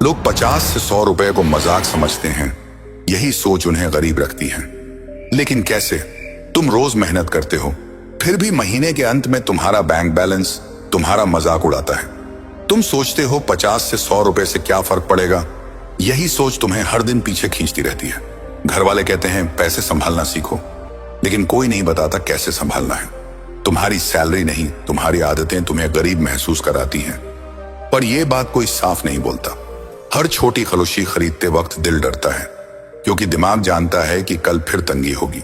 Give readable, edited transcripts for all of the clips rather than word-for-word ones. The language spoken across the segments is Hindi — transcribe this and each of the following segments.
लोग 50 से 100 रुपए को मजाक समझते हैं, यही सोच उन्हें गरीब रखती है। लेकिन कैसे? तुम रोज मेहनत करते हो, फिर भी महीने के अंत में तुम्हारा बैंक बैलेंस तुम्हारा मजाक उड़ाता है। तुम सोचते हो 50 से 100 रुपए से क्या फर्क पड़ेगा। यही सोच तुम्हें हर दिन पीछे खींचती रहती है। घर वाले कहते हैं पैसे संभालना सीखो, लेकिन कोई नहीं बताता कैसे संभालना है। तुम्हारी सैलरी नहीं, तुम्हारी आदतें तुम्हें गरीब महसूस कराती हैं, पर यह बात कोई साफ नहीं बोलता। हर छोटी खलुशी खरीदते वक्त दिल डरता है, क्योंकि दिमाग जानता है कि कल फिर तंगी होगी।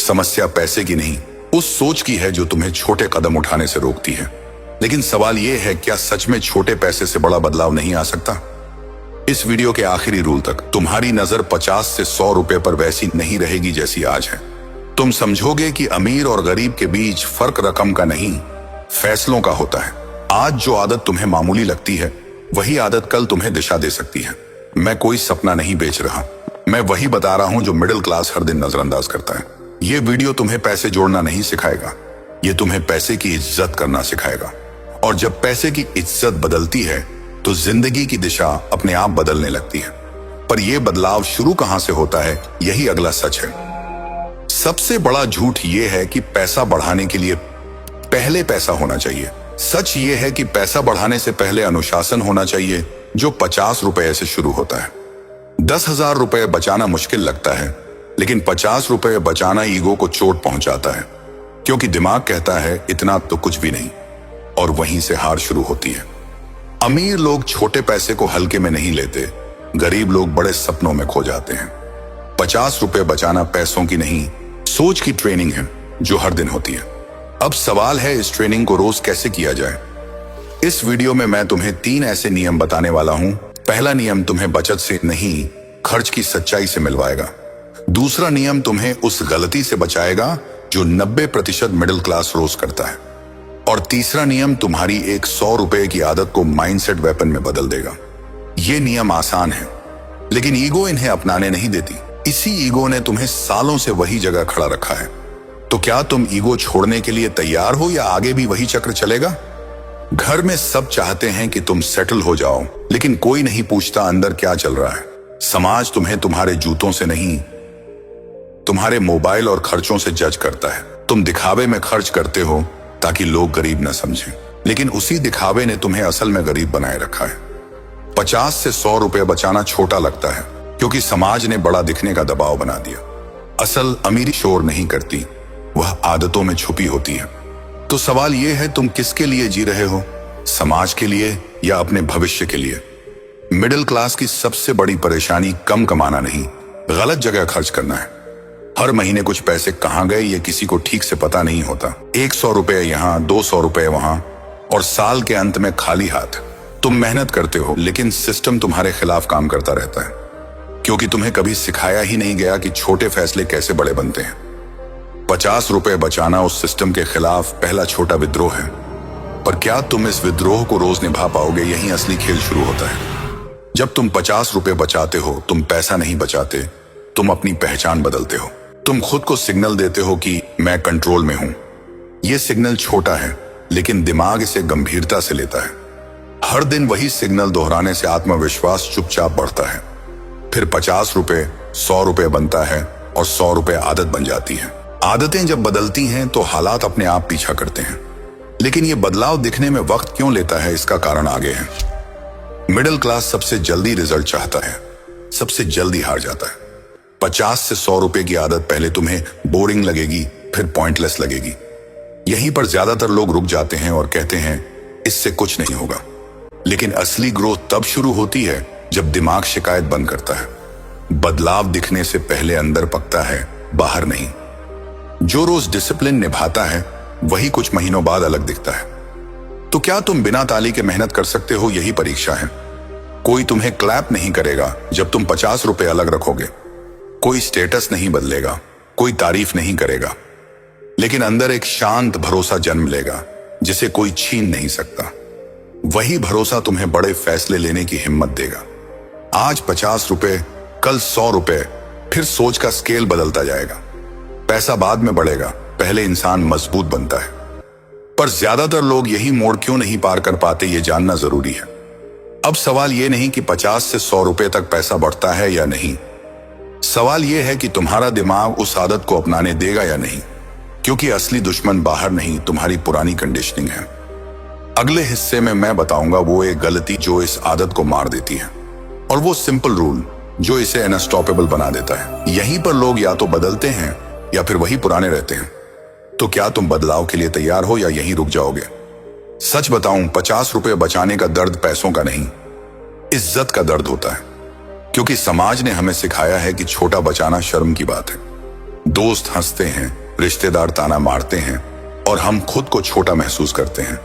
समस्या पैसे की नहीं, उस सोच की है जो तुम्हें छोटे कदम उठाने से रोकती है। लेकिन सवाल यह है, क्या सच में छोटे पैसे से बड़ा बदलाव नहीं आ सकता? इस वीडियो के आखिरी रूल तक तुम्हारी नजर 50 से 100 रुपए पर वैसी नहीं रहेगी जैसी आज है। तुम समझोगे कि अमीर और गरीब के बीच फर्क रकम का नहीं, फैसलों का होता है। आज जो आदत तुम्हें मामूली लगती है, वही आदत कल तुम्हें दिशा दे सकती है। मैं कोई सपना नहीं बेच रहा, मैं वही बता रहा हूं जो मिडिल क्लास हर दिन नजरअंदाज करता है। यह वीडियो तुम्हें पैसे जोड़ना नहीं सिखाएगा, यह तुम्हें पैसे की इज्जत करना सिखाएगा। और जब पैसे की इज्जत बदलती है तो जिंदगी की दिशा अपने आप बदलने लगती है। पर यह बदलाव शुरू कहां से होता है, यही अगला सच है। सबसे बड़ा झूठ यह है कि पैसा बढ़ाने के लिए पहले पैसा होना चाहिए। सच यह है कि पैसा बढ़ाने से पहले अनुशासन होना चाहिए, जो 50 रुपए से शुरू होता है। 10,000 रुपए बचाना मुश्किल लगता है, लेकिन 50 रुपए बचाना ईगो को चोट पहुंचाता है, क्योंकि दिमाग कहता है इतना तो कुछ भी नहीं, और वहीं से हार शुरू होती है। अमीर लोग छोटे पैसे को हल्के में नहीं लेते, गरीब लोग बड़े सपनों में खो जाते हैं। 50 रुपए बचाना पैसों की नहीं, सोच की ट्रेनिंग है जो हर दिन होती है। अब सवाल है, इस ट्रेनिंग को रोज कैसे किया जाए। इस वीडियो में मैं तुम्हें 3 ऐसे नियम बताने वाला हूं। पहला नियम तुम्हें बचत से नहीं, खर्च की सच्चाई से मिलवाएगा। दूसरा नियम तुम्हें उस गलती से बचाएगा जो 90% मिडिल क्लास रोज करता है। और तीसरा नियम तुम्हारी एक 100 रुपए की आदत को माइंडसेट वेपन में बदल देगा। ये नियम आसान है, लेकिन ईगो इन्हें अपनाने नहीं देती। इसी ईगो ने तुम्हें सालों से वही जगह खड़ा रखा है। तो क्या तुम ईगो छोड़ने के लिए तैयार हो, या आगे भी वही चक्र चलेगा? घर में सब चाहते हैं कि तुम सेटल हो जाओ, लेकिन कोई नहीं पूछता अंदर क्या चल रहा है। समाज तुम्हें तुम्हारे जूतों से नहीं, तुम्हारे मोबाइल और खर्चों से जज करता है। तुम दिखावे में खर्च करते हो ताकि लोग गरीब न समझें, लेकिन उसी दिखावे ने तुम्हें असल में गरीब बनाए रखा है। 50 से 100 रुपए बचाना छोटा लगता है, क्योंकि समाज ने बड़ा दिखने का दबाव बना दिया। असल अमीरी शोर नहीं करती, वह आदतों में छुपी होती है। तो सवाल यह है, तुम किसके लिए जी रहे हो? समाज के लिए या अपने भविष्य के लिए? मिडिल क्लास की सबसे बड़ी परेशानी कम कमाना नहीं, गलत जगह खर्च करना है। हर महीने कुछ पैसे कहां गए ये किसी को ठीक से पता नहीं होता। 100 रुपए यहां, 200 रुपए वहां, और साल के अंत में खाली हाथ। तुम मेहनत करते हो, लेकिन सिस्टम तुम्हारे खिलाफ काम करता रहता है, क्योंकि तुम्हें कभी सिखाया ही नहीं गया कि छोटे फैसले कैसे बड़े बनते हैं। 50 रुपए बचाना उस सिस्टम के खिलाफ पहला छोटा विद्रोह है। पर क्या तुम इस विद्रोह को रोज निभा पाओगे? यहीं असली खेल शुरू होता है। जब तुम 50 रुपए बचाते हो, तुम पैसा नहीं बचाते, तुम अपनी पहचान बदलते हो। तुम खुद को सिग्नल देते हो कि मैं कंट्रोल में हूं। यह सिग्नल छोटा है, लेकिन दिमाग इसे गंभीरता से लेता है। हर दिन वही सिग्नल दोहराने से आत्मविश्वास चुपचाप बढ़ता है। फिर 50 रुपए 100 रुपए बनता है, और 100 रुपए आदत बन जाती है। आदतें जब बदलती हैं तो हालात अपने आप पीछा करते हैं। लेकिन यह बदलाव दिखने में वक्त क्यों लेता है, इसका कारण आगे है। मिडिल क्लास सबसे जल्दी रिजल्ट चाहता है, सबसे जल्दी हार जाता है। 50 से 100 रुपए की आदत पहले तुम्हें बोरिंग लगेगी, फिर पॉइंटलेस लगेगी। यहीं पर ज्यादातर लोग रुक जाते हैं और कहते हैं इससे कुछ नहीं होगा। लेकिन असली ग्रोथ तब शुरू होती है जब दिमाग शिकायत बंद करता है। बदलाव दिखने से पहले अंदर पकता है, बाहर नहीं। जो रोज डिसिप्लिन निभाता है, वही कुछ महीनों बाद अलग दिखता है। तो क्या तुम बिना ताली के मेहनत कर सकते हो? यही परीक्षा है। कोई तुम्हें क्लैप नहीं करेगा जब तुम 50 रुपए अलग रखोगे। कोई स्टेटस नहीं बदलेगा, कोई तारीफ नहीं करेगा, लेकिन अंदर एक शांत भरोसा जन्म लेगा जिसे कोई छीन नहीं सकता। वही भरोसा तुम्हें बड़े फैसले लेने की हिम्मत देगा। आज 50 रुपए, कल 100 रुपए, फिर सोच का स्केल बदलता जाएगा। पैसा बाद में बढ़ेगा, पहले इंसान मजबूत बनता है। पर ज्यादातर लोग यही मोड़ क्यों नहीं पार कर पाते, ये जानना जरूरी है। अब सवाल ये नहीं कि 50 से 100 रुपए तक पैसा बढ़ता है या नहीं, सवाल यह है कि तुम्हारा दिमाग उस आदत को अपनाने देगा या नहीं, क्योंकि असली दुश्मन बाहर नहीं, तुम्हारी पुरानी कंडीशनिंग है। अगले हिस्से में मैं बताऊंगा वो एक गलती जो इस आदत को मार देती है, और वो सिंपल रूल जो इसे अनस्टॉपेबल बना देता है। यहीं पर लोग या तो बदलते हैं या फिर वही पुराने रहते हैं। तो क्या तुम बदलाव के लिए तैयार हो या यहीं रुक जाओगे? सच बताऊं, 50 रुपए बचाने का दर्द पैसों का नहीं, इज्जत का दर्द होता है, क्योंकि समाज ने हमें सिखाया है कि छोटा बचाना शर्म की बात है। दोस्त हंसते हैं, रिश्तेदार ताना मारते हैं, और हम खुद को छोटा महसूस करते हैं।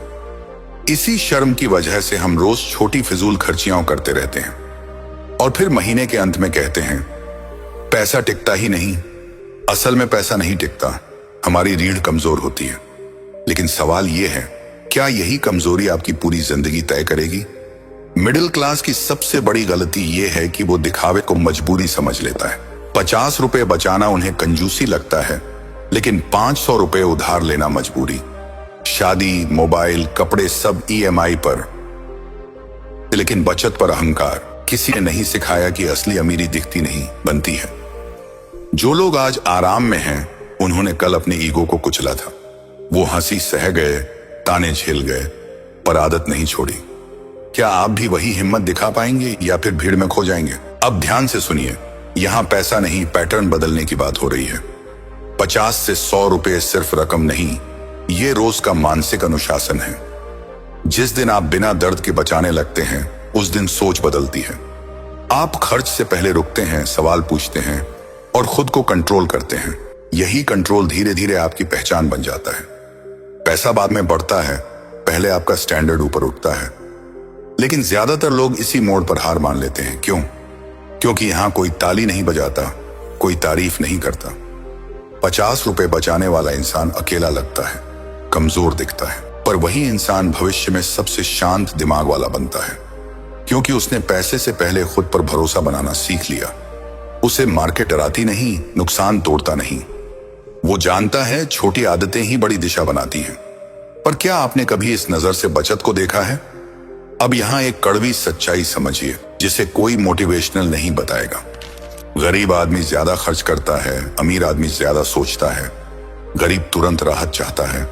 इसी शर्म की वजह से हम रोज छोटी फिजूल खर्चियां करते रहते हैं, और फिर महीने के अंत में कहते हैं पैसा टिकता ही नहीं। असल में पैसा नहीं टिकता, हमारी रीढ़ कमजोर होती है। लेकिन सवाल यह है, क्या यही कमजोरी आपकी पूरी जिंदगी तय करेगी? मिडिल क्लास की सबसे बड़ी गलती यह है कि वो दिखावे को मजबूरी समझ लेता है। 50 रुपए बचाना उन्हें कंजूसी लगता है, लेकिन 500 रुपए उधार लेना मजबूरी। शादी, मोबाइल, कपड़े सब EMI पर, लेकिन बचत पर अहंकार। किसी ने नहीं सिखाया कि असली अमीरी दिखती नहीं, बनती है। जो लोग आज आराम में हैं, उन्होंने कल अपने ईगो को कुचला था। वो हंसी सह गए, ताने झेल गए, पर आदत नहीं छोड़ी। क्या आप भी वही हिम्मत दिखा पाएंगे या फिर भीड़ में खो जाएंगे? अब ध्यान से सुनिए, यहां पैसा नहीं, पैटर्न बदलने की बात हो रही है। 50 से 100 रुपए सिर्फ रकम नहीं, ये रोज का मानसिक अनुशासन है। जिस दिन आप बिना दर्द के बचाने लगते हैं, उस दिन सोच बदलती है। आप खर्च से पहले रुकते हैं, सवाल पूछते हैं, और खुद को कंट्रोल करते हैं। यही कंट्रोल धीरे धीरे आपकी पहचान बन जाता है। पैसा बाद में बढ़ता है, पहले आपका स्टैंडर्ड ऊपर उठता है। लेकिन ज्यादातर लोग इसी मोड़ पर हार मान लेते हैं। क्यों? क्योंकि यहां कोई ताली नहीं बजाता, कोई तारीफ नहीं करता। 50 रुपए बचाने वाला इंसान अकेला लगता है, कमजोर दिखता है, पर वही इंसान भविष्य में सबसे शांत दिमाग वाला बनता है, क्योंकि उसने पैसे से पहले खुद पर भरोसा बनाना सीख लिया। उसे मार्केट डराती नहीं, नुकसान तोड़ता नहीं। वो जानता है छोटी आदतें ही बड़ी दिशा बनाती हैं। पर क्या आपने कभी इस नजर से बचत को देखा है? अब यहां एक कड़वी सच्चाई समझिए, जिसे कोई मोटिवेशनल नहीं बताएगा। गरीब आदमी ज्यादा खर्च करता है, अमीर आदमी ज्यादा सोचता है। गरीब तुरंत राहत चाहता है,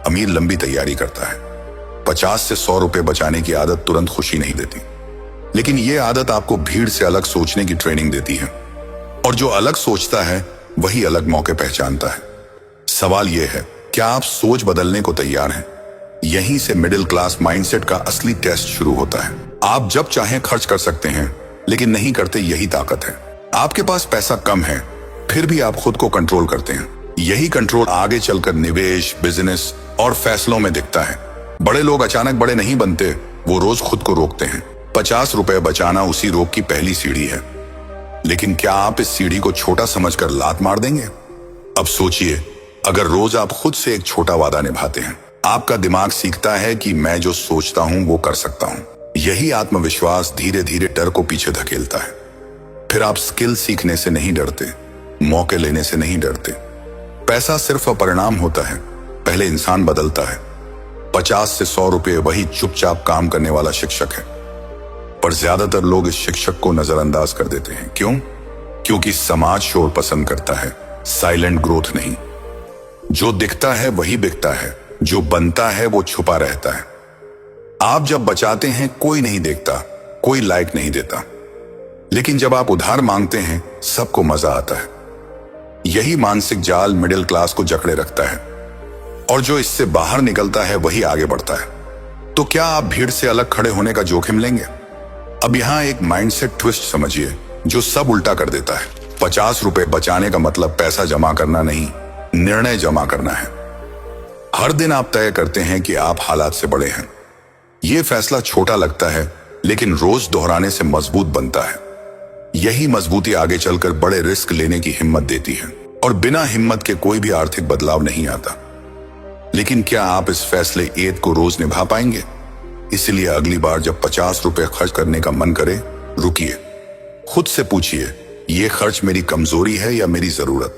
अमीर लंबी तैयारी करता है। 50 से 100 रुपए बचाने की आदत तुरंत खुशी नहीं देती, लेकिन यह आदत आपको भीड़ से अलग सोचने की ट्रेनिंग देती है। और जो अलग सोचता है, वही अलग मौके पहचानता है। सवाल यह है, क्या आप सोच बदलने को तैयार हैं? यहीं से मिडिल क्लास माइंडसेट का असली टेस्ट शुरू होता है। आप जब चाहें खर्च कर सकते हैं, लेकिन नहीं करते, यही ताकत है। आपके पास पैसा कम है, फिर भी आप खुद को कंट्रोल करते हैं। यही कंट्रोल आगे चलकर निवेश, बिजनेस और फैसलों में दिखता है। बड़े लोग अचानक बड़े नहीं बनते, वो रोज खुद को रोकते हैं। 50 रुपए बचाना उसी रोक की पहली सीढ़ी है। लेकिन क्या आप इस सीढ़ी को छोटा समझकर लात मार देंगे? अब सोचिए, अगर रोज आप खुद से एक छोटा वादा निभाते हैं, आपका दिमाग सीखता है कि मैं जो सोचता हूं वो कर सकता हूं। यही आत्मविश्वास धीरे धीरे डर को पीछे धकेलता है। फिर आप स्किल सीखने से नहीं डरते, मौके लेने से नहीं डरते। पैसा सिर्फ परिणाम होता है, पहले इंसान बदलता है। 50 से 100 रुपए वही चुपचाप काम करने वाला शिक्षक है, पर ज्यादातर लोग इस शिक्षक को नजरअंदाज कर देते हैं। क्यों? क्योंकि समाज शोर पसंद करता है, साइलेंट ग्रोथ नहीं। जो दिखता है वही बिकता है, जो बनता है वो छुपा रहता है। आप जब बचाते हैं, कोई नहीं देखता, कोई लाइक नहीं देता, लेकिन जब आप उधार मांगते हैं, सबको मजा आता है। यही मानसिक जाल मिडिल क्लास को जकड़े रखता है, और जो इससे बाहर निकलता है वही आगे बढ़ता है। तो क्या आप भीड़ से अलग खड़े होने का जोखिम लेंगे? अब यहां एक माइंडसेट ट्विस्ट समझिए, जो सब उल्टा कर देता है। 50 रुपए बचाने का मतलब पैसा जमा करना नहीं, निर्णय जमा करना है। हर दिन आप तय करते हैं कि आप हालात से बड़े हैं। यह फैसला छोटा लगता है, लेकिन रोज दोहराने से मजबूत बनता है। यही मजबूती आगे चलकर बड़े रिस्क लेने की हिम्मत देती है, और बिना हिम्मत के कोई भी आर्थिक बदलाव नहीं आता। लेकिन क्या आप इस फैसले एद को रोज निभा पाएंगे? इसलिए अगली बार जब 50 रुपए खर्च करने का मन करे, रुकिए, खुद से पूछिए, ये खर्च मेरी कमजोरी है या मेरी जरूरत?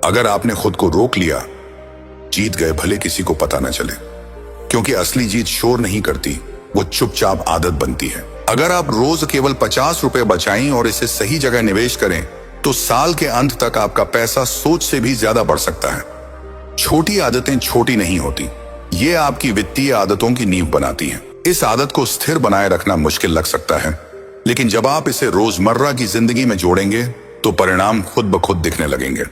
अगर आपने खुद को रोक लिया, जीत गए, भले किसी को पता न चले। क्योंकि असली जीत शोर नहीं करती, वो चुपचाप आदत बनती है। अगर आप रोज केवल 50 रुपए बचाएं और इसे सही जगह निवेश करें तो साल के अंत तक आपका पैसा सोच से भी ज्यादा बढ़ सकता है। छोटी आदतें छोटी नहीं होती, ये आपकी वित्तीय आदतों की नींव बनाती हैं। इस आदत को स्थिर बनाए रखना मुश्किल लग सकता है, लेकिन जब आप इसे रोजमर्रा की जिंदगी में जोड़ेंगे तो परिणाम खुद ब खुद दिखने लगेंगे।